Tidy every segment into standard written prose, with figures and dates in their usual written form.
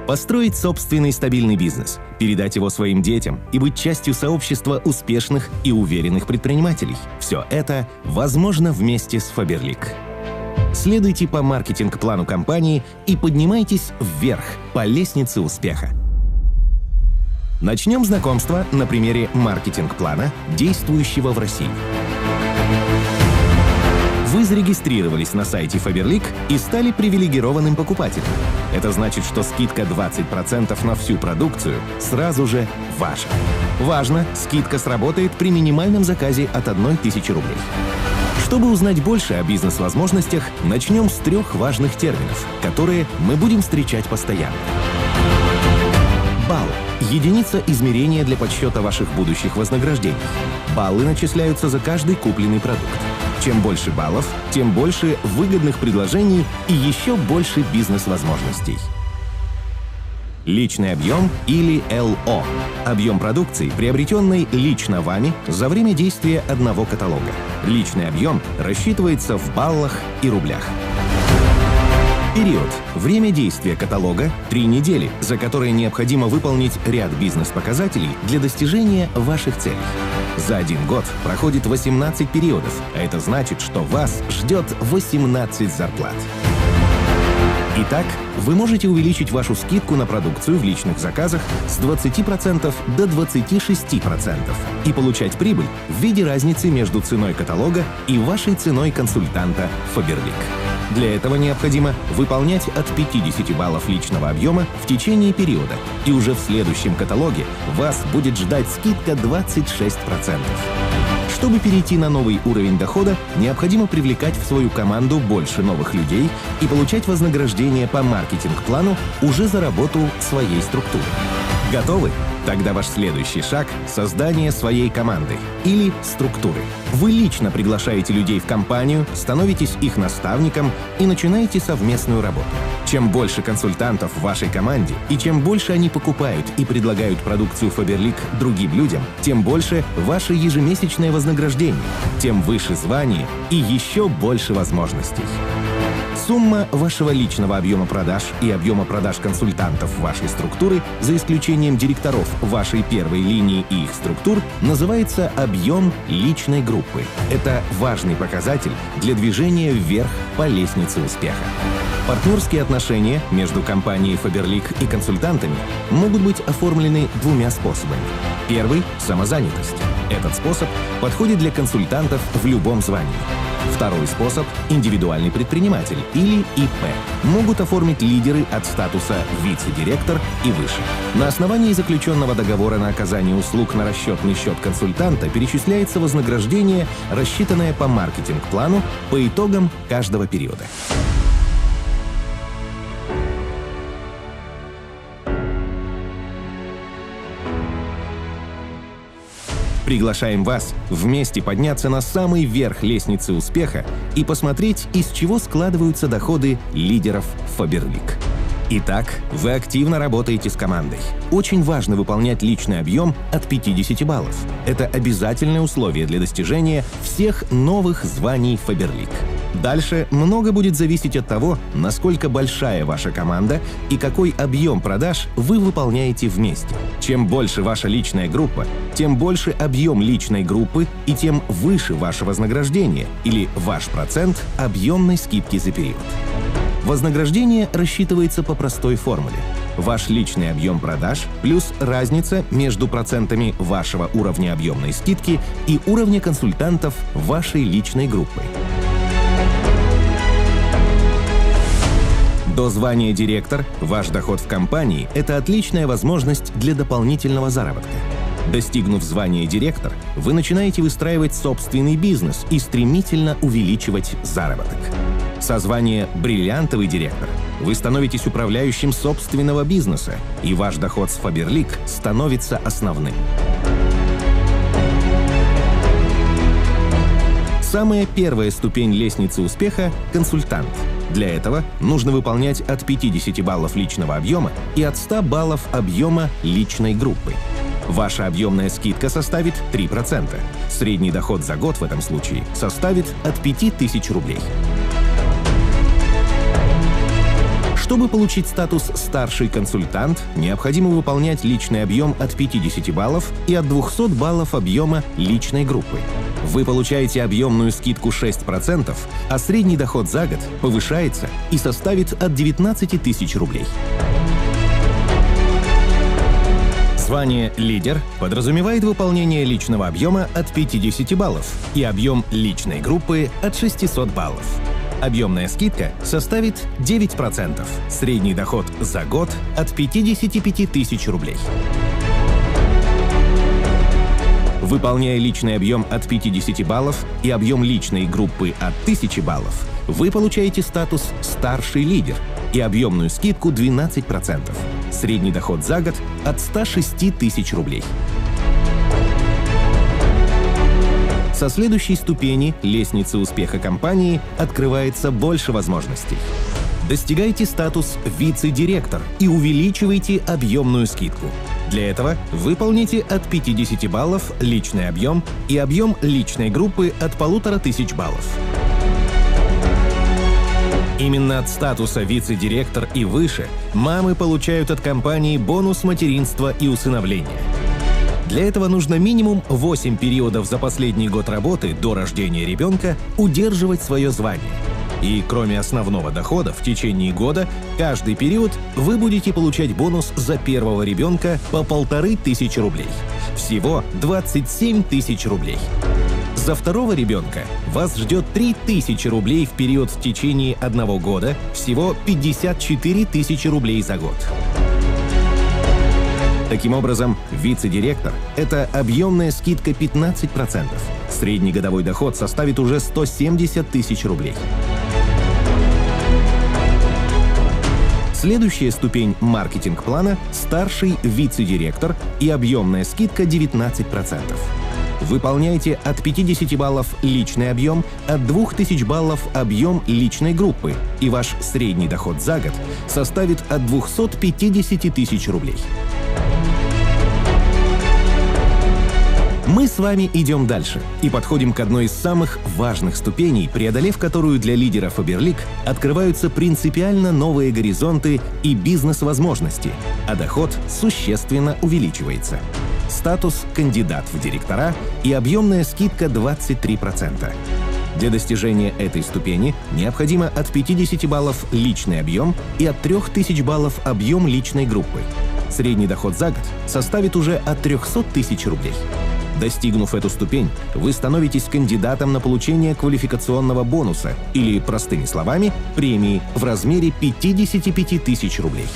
Построить собственный стабильный бизнес, передать его своим детям и быть частью сообщества успешных и уверенных предпринимателей – все это возможно вместе с Faberlic. Следуйте по маркетинг-плану компании и поднимайтесь вверх по лестнице успеха. Начнем знакомство на примере маркетинг-плана, действующего в России. Вы зарегистрировались на сайте Faberlic и стали привилегированным покупателем. Это значит, что скидка 20% на всю продукцию сразу же ваша. Важно, скидка сработает при минимальном заказе от 1000 рублей. Чтобы узнать больше о бизнес-возможностях, начнем с 3 важных терминов, которые мы будем встречать постоянно. Балл – единица измерения для подсчета ваших будущих вознаграждений. Баллы начисляются за каждый купленный продукт. Чем больше баллов, тем больше выгодных предложений и еще больше бизнес-возможностей. Личный объем или ЛО – объем продукции, приобретенной лично вами за время действия одного каталога. Личный объем рассчитывается в баллах и рублях. Период. Время действия каталога – 3 недели, за которые необходимо выполнить ряд бизнес-показателей для достижения ваших целей. За 1 год проходит 18 периодов, а это значит, что вас ждет 18 зарплат. Итак, вы можете увеличить вашу скидку на продукцию в личных заказах с 20% до 26% и получать прибыль в виде разницы между ценой каталога и вашей ценой консультанта Faberlic. Для этого необходимо выполнять от 50 баллов личного объема в течение периода, и уже в следующем каталоге вас будет ждать скидка 26%. Чтобы перейти на новый уровень дохода, необходимо привлекать в свою команду больше новых людей и получать вознаграждение по маркетинг-плану уже за работу своей структуры. Готовы? Тогда ваш следующий шаг – создание своей команды или структуры. Вы лично приглашаете людей в компанию, становитесь их наставником и начинаете совместную работу. Чем больше консультантов в вашей команде и чем больше они покупают и предлагают продукцию Faberlic другим людям, тем больше ваше ежемесячное вознаграждение, тем выше звание и еще больше возможностей. Сумма вашего личного объема продаж и объема продаж консультантов вашей структуры, за исключением директоров вашей первой линии и их структур, называется объем личной группы. Это важный показатель для движения вверх по лестнице успеха. Партнерские отношения между компанией Faberlic и консультантами могут быть оформлены 2 способами. Первый – самозанятость. Этот способ подходит для консультантов в любом звании. Второй способ – индивидуальный предприниматель или ИП. Могут оформить лидеры от статуса вице-директор и выше. На основании заключенного договора на оказание услуг на расчетный счет консультанта перечисляется вознаграждение, рассчитанное по маркетинг-плану по итогам каждого периода. Приглашаем вас вместе подняться на самый верх лестницы успеха и посмотреть, из чего складываются доходы лидеров Faberlic. Итак, вы активно работаете с командой. Очень важно выполнять личный объем от 50 баллов. Это обязательное условие для достижения всех новых званий Faberlic. Дальше много будет зависеть от того, насколько большая ваша команда и какой объем продаж вы выполняете вместе. Чем больше ваша личная группа, тем больше объем личной группы и тем выше ваше вознаграждение или ваш процент объемной скидки за период. Вознаграждение рассчитывается по простой формуле. Ваш личный объем продаж плюс разница между процентами вашего уровня объемной скидки и уровня консультантов вашей личной группы. До звания директор ваш доход в компании – это отличная возможность для дополнительного заработка. Достигнув звания директор, вы начинаете выстраивать собственный бизнес и стремительно увеличивать заработок. Со звания бриллиантовый директор вы становитесь управляющим собственного бизнеса, и ваш доход с Faberlic становится основным. Самая первая ступень лестницы успеха – консультант. Для этого нужно выполнять от 50 баллов личного объема и от 100 баллов объема личной группы. Ваша объемная скидка составит 3%. Средний доход за год в этом случае составит от 5000 рублей. Чтобы получить статус «старший консультант», необходимо выполнять личный объем от 50 баллов и от 200 баллов объема личной группы. Вы получаете объемную скидку 6%, а средний доход за год повышается и составит от 19 тысяч рублей. Звание «Лидер» подразумевает выполнение личного объема от 50 баллов и объем личной группы от 600 баллов. Объемная скидка составит 9%, средний доход за год от 55 тысяч рублей. Выполняя личный объем от 50 баллов и объем личной группы от 1000 баллов, вы получаете статус «Старший лидер» и объемную скидку 12%, средний доход за год от 106 тысяч рублей. Со следующей ступени лестницы успеха компании открывается больше возможностей. Достигайте статус «Вице-директор» и увеличивайте объемную скидку. Для этого выполните от 50 баллов личный объем и объем личной группы от 1500 баллов. Именно от статуса «Вице-директор» и выше мамы получают от компании бонус материнства и усыновления. Для этого нужно минимум 8 периодов за последний год работы до рождения ребенка удерживать свое звание. И кроме основного дохода в течение года, каждый период вы будете получать бонус за первого ребенка по 1500 рублей. Всего 27 тысяч рублей. За второго ребенка вас ждет 3000 рублей в период в течение 1 года, всего 54 тысячи рублей за год. Таким образом, вице-директор – это объемная скидка 15%. Средний годовой доход составит уже 170 тысяч рублей. Следующая ступень маркетинг-плана – старший вице-директор и объемная скидка 19%. Выполняйте от 50 баллов личный объем, от 2000 баллов объем личной группы, и ваш средний доход за год составит от 250 тысяч рублей. Мы с вами идем дальше и подходим к одной из самых важных ступеней, преодолев которую для лидера Faberlic открываются принципиально новые горизонты и бизнес-возможности, а доход существенно увеличивается. Статус «Кандидат в директора» и объемная скидка 23%. Для достижения этой ступени необходимо от 50 баллов личный объем и от 3000 баллов объем личной группы. Средний доход за год составит уже от 300 тысяч рублей. Достигнув эту ступень, вы становитесь кандидатом на получение квалификационного бонуса или, простыми словами, премии в размере 55 тысяч рублей.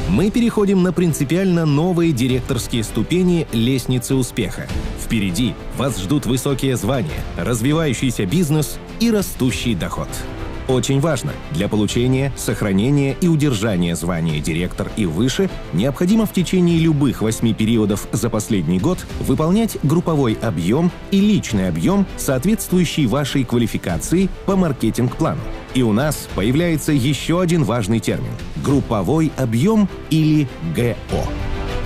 Мы переходим на принципиально новые директорские ступени лестницы успеха. Впереди вас ждут высокие звания, развивающийся бизнес и растущий доход. Очень важно, для получения, сохранения и удержания звания директор и выше необходимо в течение любых 8 периодов за последний год выполнять групповой объем и личный объем, соответствующий вашей квалификации по маркетинг-плану. И у нас появляется еще один важный термин – групповой объем или ГО.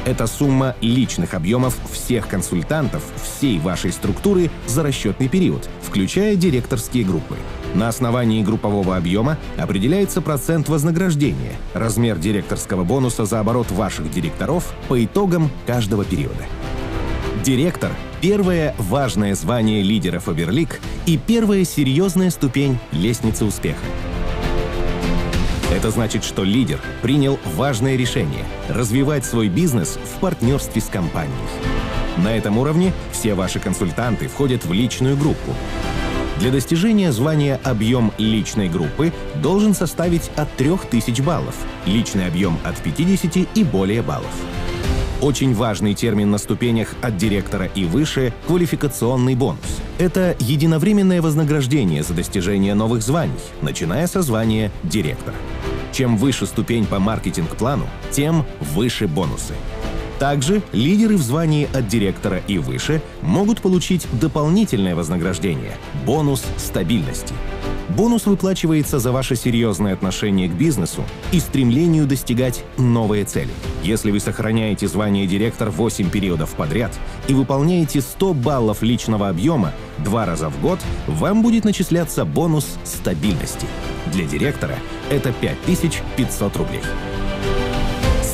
Это сумма личных объемов всех консультантов всей вашей структуры за расчетный период, включая директорские группы. На основании группового объема определяется процент вознаграждения, размер директорского бонуса за оборот ваших директоров по итогам каждого периода. Директор – первое важное звание лидера Faberlic и первая серьезная ступень лестницы успеха. Это значит, что лидер принял важное решение – развивать свой бизнес в партнерстве с компанией. На этом уровне все ваши консультанты входят в личную группу. Для достижения звания объем личной группы должен составить от 3000 баллов, личный объем от 50 и более баллов. Очень важный термин на ступенях от директора и выше – квалификационный бонус. Это единовременное вознаграждение за достижение новых званий, начиная со звания директора. Чем выше ступень по маркетинг-плану, тем выше бонусы. Также лидеры в звании от директора и выше могут получить дополнительное вознаграждение – бонус стабильности. Бонус выплачивается за ваше серьезное отношение к бизнесу и стремлению достигать новые цели. Если вы сохраняете звание директор 8 периодов подряд и выполняете 100 баллов личного объема 2 раза в год, вам будет начисляться бонус стабильности. Для директора это 5500 рублей.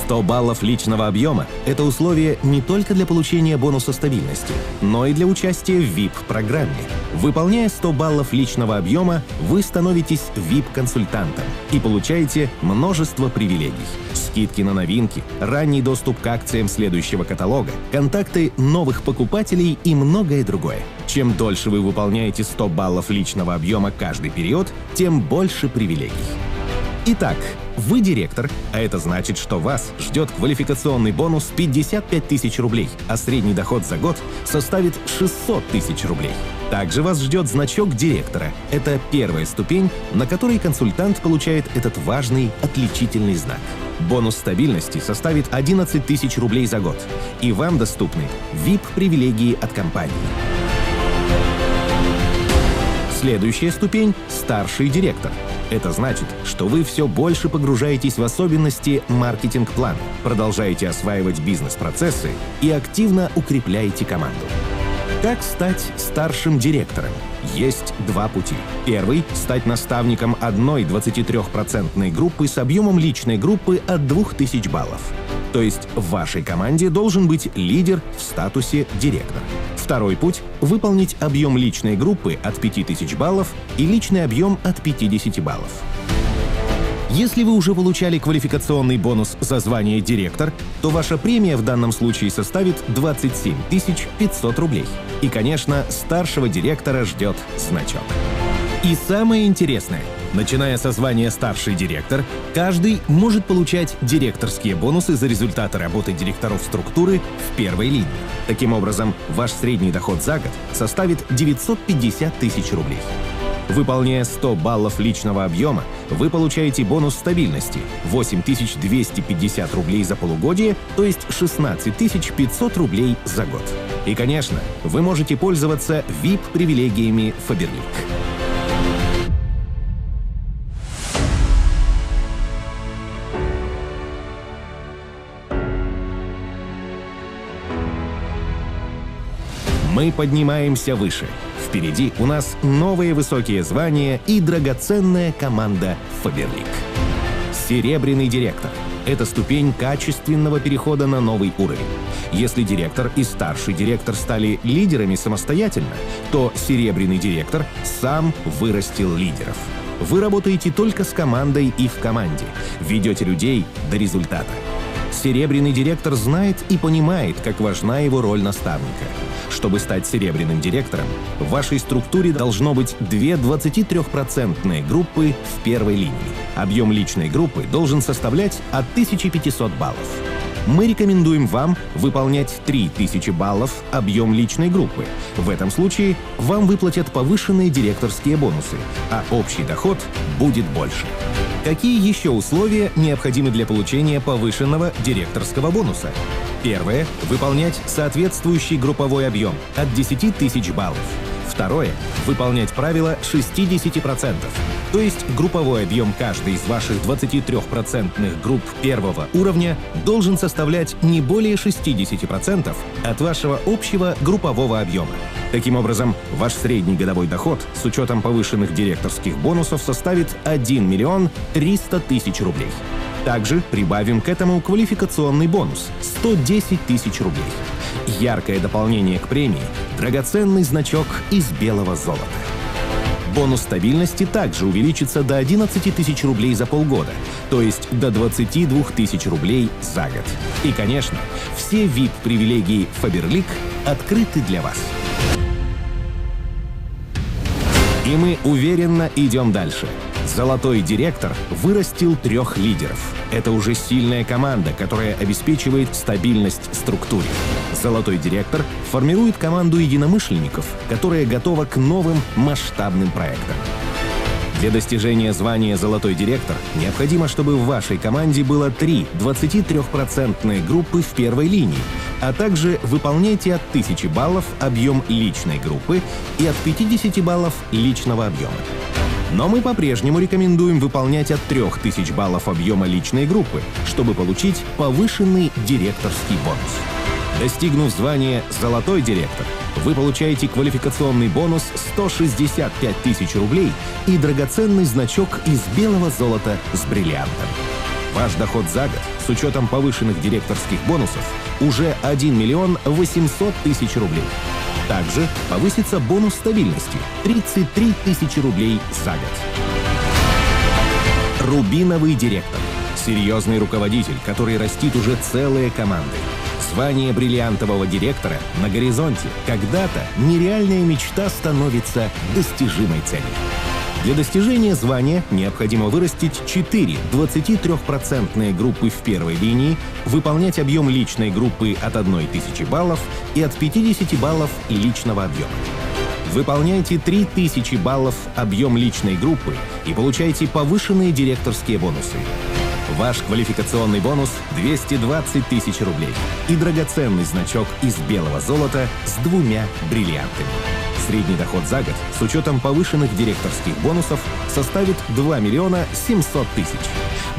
100 баллов личного объема – это условие не только для получения бонуса стабильности, но и для участия в VIP-программе. Выполняя 100 баллов личного объема, вы становитесь VIP-консультантом и получаете множество привилегий. Скидки на новинки, ранний доступ к акциям следующего каталога, контакты новых покупателей и многое другое. Чем дольше вы выполняете 100 баллов личного объема каждый период, тем больше привилегий. Итак, вы директор, а это значит, что вас ждет квалификационный бонус 55 тысяч рублей, а средний доход за год составит 600 тысяч рублей. Также вас ждет значок директора. Это первая ступень, на которой консультант получает этот важный отличительный знак. Бонус стабильности составит 11 тысяч рублей за год, и вам доступны VIP-привилегии от компании. Следующая ступень – старший директор. Это значит, что вы все больше погружаетесь в особенности маркетинг-плана, продолжаете осваивать бизнес-процессы и активно укрепляете команду. Как стать старшим директором? Есть два пути. Первый – стать наставником одной 23% группы с объемом личной группы от 2000 баллов. То есть в вашей команде должен быть лидер в статусе директор. Второй путь – выполнить объем личной группы от 5000 баллов и личный объем от 50 баллов. Если вы уже получали квалификационный бонус за звание директор, то ваша премия в данном случае составит 27 500 рублей. И, конечно, старшего директора ждет значок. И самое интересное, начиная со звания «старший директор», каждый может получать директорские бонусы за результаты работы директоров структуры в первой линии. Таким образом, ваш средний доход за год составит 950 тысяч рублей. Выполняя 100 баллов личного объема, вы получаете бонус стабильности – 8250 рублей за полугодие, то есть 16 500 рублей за год. И, конечно, вы можете пользоваться VIP-привилегиями Faberlic. Мы поднимаемся выше. Впереди у нас новые высокие звания и драгоценная команда Faberlic. Серебряный директор – это ступень качественного перехода на новый уровень. Если директор и старший директор стали лидерами самостоятельно, то серебряный директор сам вырастил лидеров. Вы работаете только с командой и в команде, ведете людей до результата. Серебряный директор знает и понимает, как важна его роль наставника. Чтобы стать серебряным директором, в вашей структуре должно быть 2 23% группы в первой линии. Объем личной группы должен составлять от 1500 баллов. Мы рекомендуем вам выполнять 3000 баллов объем личной группы. В этом случае вам выплатят повышенные директорские бонусы, а общий доход будет больше. Какие еще условия необходимы для получения повышенного директорского бонуса? Первое – выполнять соответствующий групповой объем от 10 тысяч баллов. Второе – выполнять правило 60%, то есть групповой объем каждой из ваших 23% групп первого уровня должен составлять не более 60% от вашего общего группового объема. Таким образом, ваш средний годовой доход с учетом повышенных директорских бонусов составит 1 300 000 рублей. Также прибавим к этому квалификационный бонус – 110 тысяч рублей. Яркое дополнение к премии – драгоценный значок из белого золота. Бонус стабильности также увеличится до 11 тысяч рублей за полгода, то есть до 22 тысяч рублей за год. И, конечно, все VIP-привилегии Faberlic открыты для вас. И мы уверенно идем дальше. Золотой директор вырастил 3 лидеров. Это уже сильная команда, которая обеспечивает стабильность структуре. Золотой директор формирует команду единомышленников, которая готова к новым масштабным проектам. Для достижения звания «Золотой директор» необходимо, чтобы в вашей команде было 3 23% группы в первой линии, а также выполняйте от 1000 баллов объем личной группы и от 50 баллов личного объема. Но мы по-прежнему рекомендуем выполнять от 3000 баллов объема личной группы, чтобы получить повышенный директорский бонус. Достигнув звания «Золотой директор», вы получаете квалификационный бонус 165 тысяч рублей и драгоценный значок из белого золота с бриллиантом. Ваш доход за год с учетом повышенных директорских бонусов уже 1 миллион 800 тысяч рублей. Также повысится бонус стабильности – 33 тысячи рублей за год. Рубиновый директор – серьезный руководитель, который растит уже целые команды. Звание бриллиантового директора на горизонте. Когда-то нереальная мечта становится достижимой целью. Для достижения звания необходимо вырастить 4 23% группы в первой линии, выполнять объем личной группы от 1000 баллов и от 50 баллов личного объема. Выполняйте 3000 баллов объем личной группы и получайте повышенные директорские бонусы. Ваш квалификационный бонус – 220 тысяч рублей и драгоценный значок из белого золота с 2 бриллиантами. Средний доход за год с учетом повышенных директорских бонусов составит 2 миллиона 700 тысяч.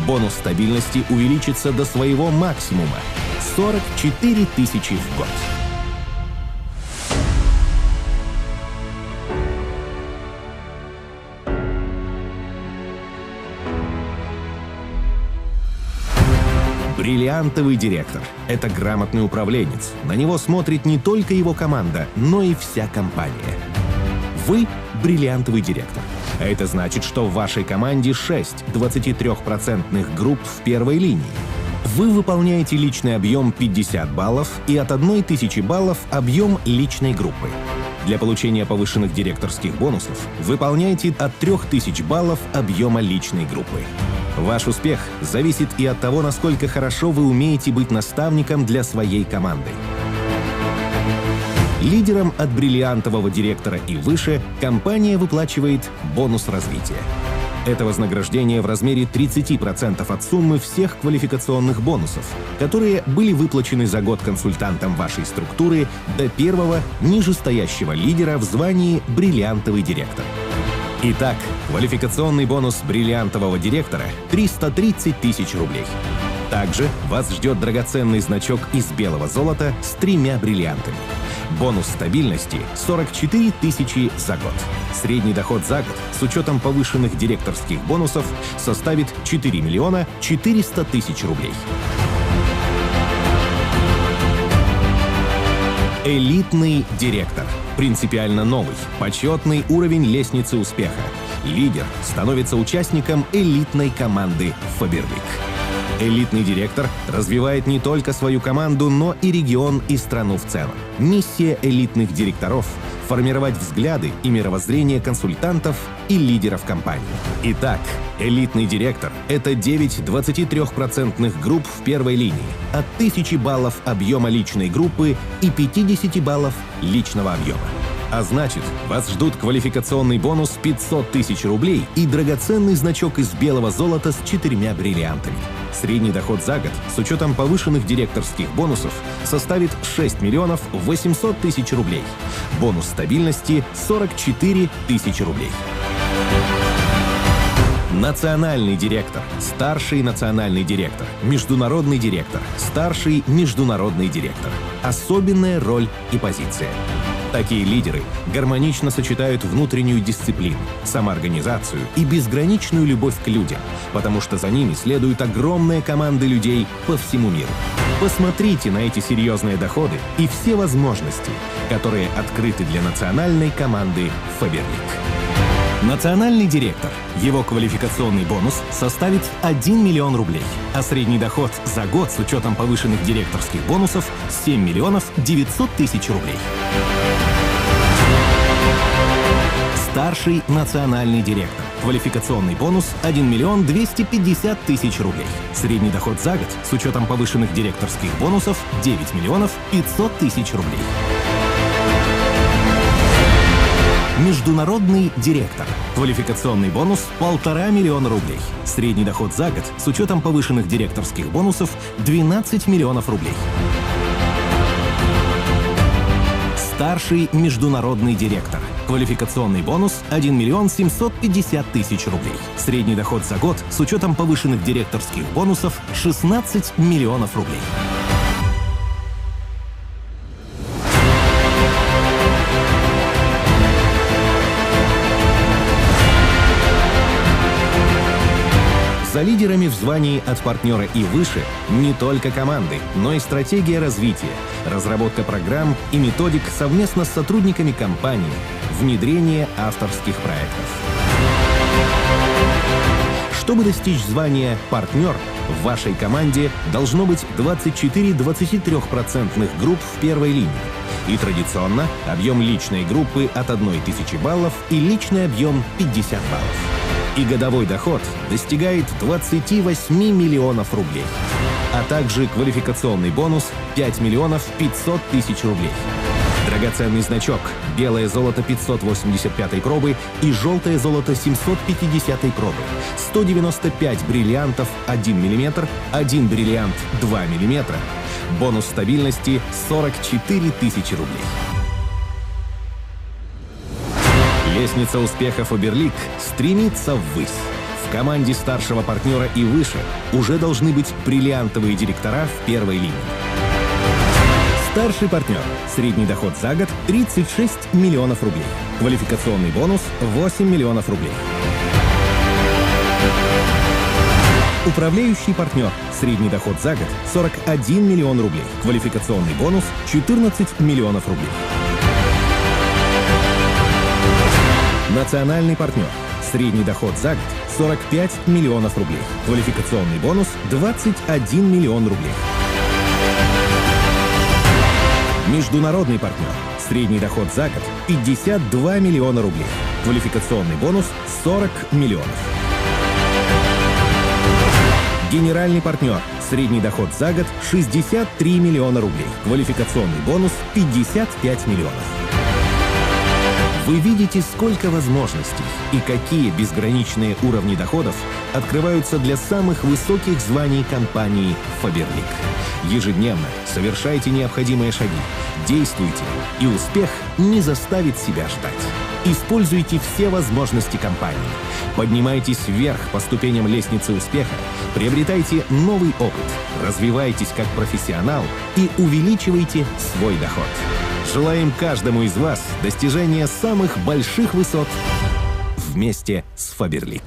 Бонус стабильности увеличится до своего максимума – 44 тысячи в год. Бриллиантовый директор – это грамотный управленец. На него смотрит не только его команда, но и вся компания. Вы – бриллиантовый директор. А это значит, что в вашей команде 6 23% групп в первой линии. Вы выполняете личный объем 50 баллов и от 1000 баллов объем личной группы. Для получения повышенных директорских бонусов выполняйте от 3000 баллов объема личной группы. Ваш успех зависит и от того, насколько хорошо вы умеете быть наставником для своей команды. Лидерам от бриллиантового директора и выше компания выплачивает бонус развития. Это вознаграждение в размере 30% от суммы всех квалификационных бонусов, которые были выплачены за год консультантам вашей структуры до первого нижестоящего лидера в звании бриллиантовый директор. Итак, квалификационный бонус бриллиантового директора – 330 тысяч рублей. Также вас ждет драгоценный значок из белого золота с 3 бриллиантами. Бонус стабильности – 44 тысячи за год. Средний доход за год с учетом повышенных директорских бонусов составит 4 миллиона 400 тысяч рублей. Элитный директор. Принципиально новый, почетный уровень лестницы успеха. Лидер становится участником элитной команды Faberlic. Элитный директор развивает не только свою команду, но и регион и страну в целом. Миссия элитных директоров – формировать взгляды и мировоззрение консультантов и лидеров компании. Итак, элитный директор – это 9 23% групп в первой линии, от 1000 баллов объема личной группы и 50 баллов личного объема. А значит, вас ждут квалификационный бонус 500 тысяч рублей и драгоценный значок из белого золота с 4 бриллиантами. Средний доход за год с учетом повышенных директорских бонусов составит 6 миллионов 800 тысяч рублей. Бонус стабильности – 44 тысячи рублей. Национальный директор, старший национальный директор, международный директор, старший международный директор. Особенная роль и позиция. Такие лидеры гармонично сочетают внутреннюю дисциплину, самоорганизацию и безграничную любовь к людям, потому что за ними следуют огромные команды людей по всему миру. Посмотрите на эти серьезные доходы и все возможности, которые открыты для национальной команды Faberlic. Национальный директор. Его квалификационный бонус составит 1 миллион рублей, а средний доход за год с учетом повышенных директорских бонусов – 7 миллионов 900 тысяч рублей. Старший национальный директор. Квалификационный бонус – 1 миллион 250 тысяч рублей. Средний доход за год с учетом повышенных директорских бонусов – 9 миллионов 500 тысяч рублей. Международный директор. Квалификационный бонус – 1,5 миллиона рублей. Средний доход за год с учетом повышенных директорских бонусов – 12 миллионов рублей. Старший международный директор. Квалификационный бонус – 1 миллион 750 тысяч рублей. Средний доход за год с учетом повышенных директорских бонусов – 16 миллионов рублей. За лидерами в звании от партнера и выше не только команды, но и стратегия развития, разработка программ и методик совместно с сотрудниками компании, внедрение авторских проектов. Чтобы достичь звания «партнер», в вашей команде должно быть 24 23% групп в первой линии. И традиционно объем личной группы от 1000 баллов и личный объем 50 баллов. И годовой доход достигает 28 миллионов рублей. А также квалификационный бонус 5 миллионов 500 тысяч рублей. Драгоценный значок «Белое золото 585 пробы» и «Желтое золото 750 пробы». 195 бриллиантов 1 мм, 1 бриллиант 2 мм. Бонус стабильности 44 тысячи рублей. Лестница успеха Faberlic стремится ввысь. В команде старшего партнера и выше уже должны быть бриллиантовые директора в первой линии. Старший партнер. Средний доход за год – 36 миллионов рублей. Квалификационный бонус – 8 миллионов рублей. Управляющий партнер. Средний доход за год – 41 миллион рублей. Квалификационный бонус – 14 миллионов рублей. Национальный партнер. Средний доход за год – 45 миллионов рублей. Квалификационный бонус – 21 миллион рублей. Международный партнер. Средний доход за год – 52 миллиона рублей. Квалификационный бонус – 40 миллионов. Генеральный партнер. Средний доход за год – 63 миллиона рублей. Квалификационный бонус – 55 миллионов. Вы видите, сколько возможностей и какие безграничные уровни доходов открываются для самых высоких званий компании Faberlic. Ежедневно совершайте необходимые шаги, действуйте, и успех не заставит себя ждать. Используйте все возможности компании. Поднимайтесь вверх по ступеням лестницы успеха, приобретайте новый опыт, развивайтесь как профессионал и увеличивайте свой доход. Желаем каждому из вас достижения самых больших высот вместе с Faberlic.